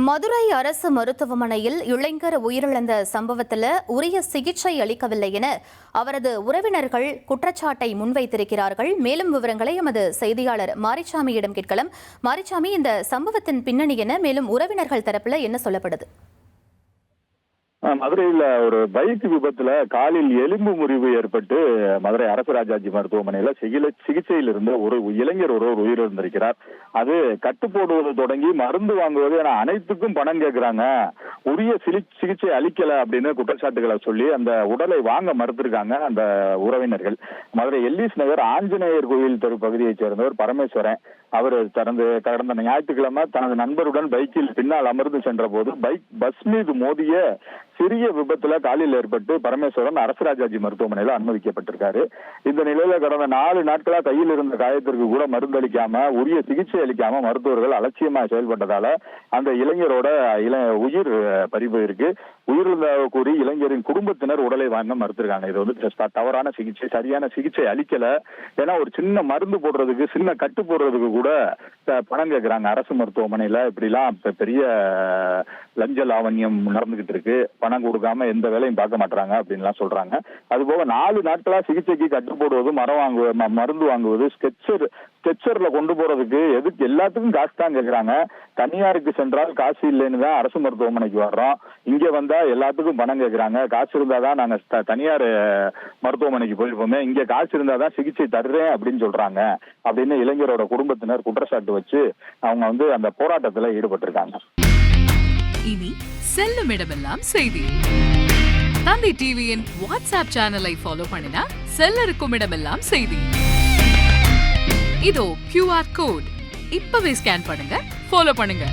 மதுரை அரசு மருத்துவமனையில் இளைஞர் உயிரிழந்த சம்பவத்தில் உரிய சிகிச்சை அளிக்கவில்லை என அவரது உறவினர்கள் குற்றச்சாட்டை முன்வைத்திருக்கிறார்கள். மேலும் விவரங்களை எமது செய்தியாளர் மாரிச்சாமியிடம் கேட்கலாம். மாரிச்சாமி, இந்த சம்பவத்தின் பின்னணி என்ன? மேலும் உறவினர்கள் தரப்புல என்ன சொல்லப்படுது? மதுரையில் ஒரு பைக் விபத்துல காலில் எலும்பு முறிவு ஏற்பட்டு மதுரை அரசு ராஜாஜி மருத்துவமனையில சிகிச்சையில் இருந்த ஒரு இளைஞர் ஒருவர் உயிரிழந்திருக்கிறார். அது கட்டு போடுவது தொடங்கி மருந்து வாங்குவது என அனைத்துக்கும் பணம் கேட்கிறாங்க, உரிய சிகிச்சை அளிக்கல அப்படின்னு குற்றச்சாட்டுகளை சொல்லி அந்த உடலை வாங்க மறுத்திருக்காங்க அந்த உறவினர்கள். மதுரை எல்லிஸ் நகர் ஆஞ்சநேயர் கோயில் தெரு பகுதியைச் சேர்ந்தவர் பரமேஸ்வரன். அவர் கடந்த ஞாயிற்றுக்கிழமை தனது நண்பருடன் பைக்கில் பின்னால் அமர்ந்து சென்ற போது பஸ் மீது மோதிய சிறிய விபத்துல காலில் ஏற்பட்டு பரமேஸ்வரன் அரசு ராஜாஜி மருத்துவமனையில அனுமதிக்கப்பட்டிருக்காரு. இந்த நிலையில கடந்த 4 நாட்களா கையில் இருந்த காயத்திற்கு கூட மருந்தளிக்காம, உரிய சிகிச்சை அளிக்காம மருத்துவர்கள் அலட்சியமா செயல்பட்டதால அந்த இளைஞரோட உயிர் பறிவு இருக்கு. உயிரிழந்ததாக கூறி இளைஞரின் குடும்பத்தினர் உடலை வாங்க மறுத்திருக்காங்க. இது வந்து தவறான சிகிச்சை, சரியான சிகிச்சை அளிக்கல. ஏன்னா ஒரு சின்ன மருந்து போடுறதுக்கு, சின்ன கட்டு போடுறதுக்கு கூட பணம் கேட்கிறாங்க அரசு மருத்துவமனையில. இப்படிலாம் பெரிய லஞ்ச லாவண்யம் நடந்துகிட்டு இருக்கு. பணம் கொடுக்காம எந்த வேலையும் பார்க்க மாட்டாங்க அப்படின்லாம் சொல்றாங்க. அதுபோக 4 நாட்களா சிகிச்சைக்கு கட்டு போடுவது, மருந்து வாங்குவது, ஸ்ட்ரெச்சர்ல கொண்டு போறதுக்கு எதுக்கு எல்லாத்துக்கும் காசு தான் கேட்கறாங்க. தனியாருக்கு சென்றால் காசு இல்லைன்னு தான் அரசு மருத்துவமனைக்கு வர்றோம், இங்க வந்தா எல்லாத்துக்கும் பணம் கேட்கறாங்க. காசு இருந்தாதான் நாங்க தனியார் மருத்துவமனைக்கு போயிருப்போமே, இங்க காசு இருந்தாதான் சிகிச்சை தர்றேன் அப்படின்னு சொல்றாங்க அப்படின்னு இளைஞரோட குடும்பத்தினர் குற்றச்சாட்டு வச்சு அவங்க வந்து அந்த போராட்டத்துல ஈடுபட்டிருக்காங்க. இனி செல்லும் இடமெல்லாம் செய்தி. தந்தி டிவியின் வாட்ஸ்அப் சேனலை ஃபாலோ பண்ணினா செல்ல இருக்கும் இடமெல்லாம் செய்தி. இதோ QR கோட், இப்பவே ஸ்கேன் பண்ணுங்க, ஃபாலோ பண்ணுங்க.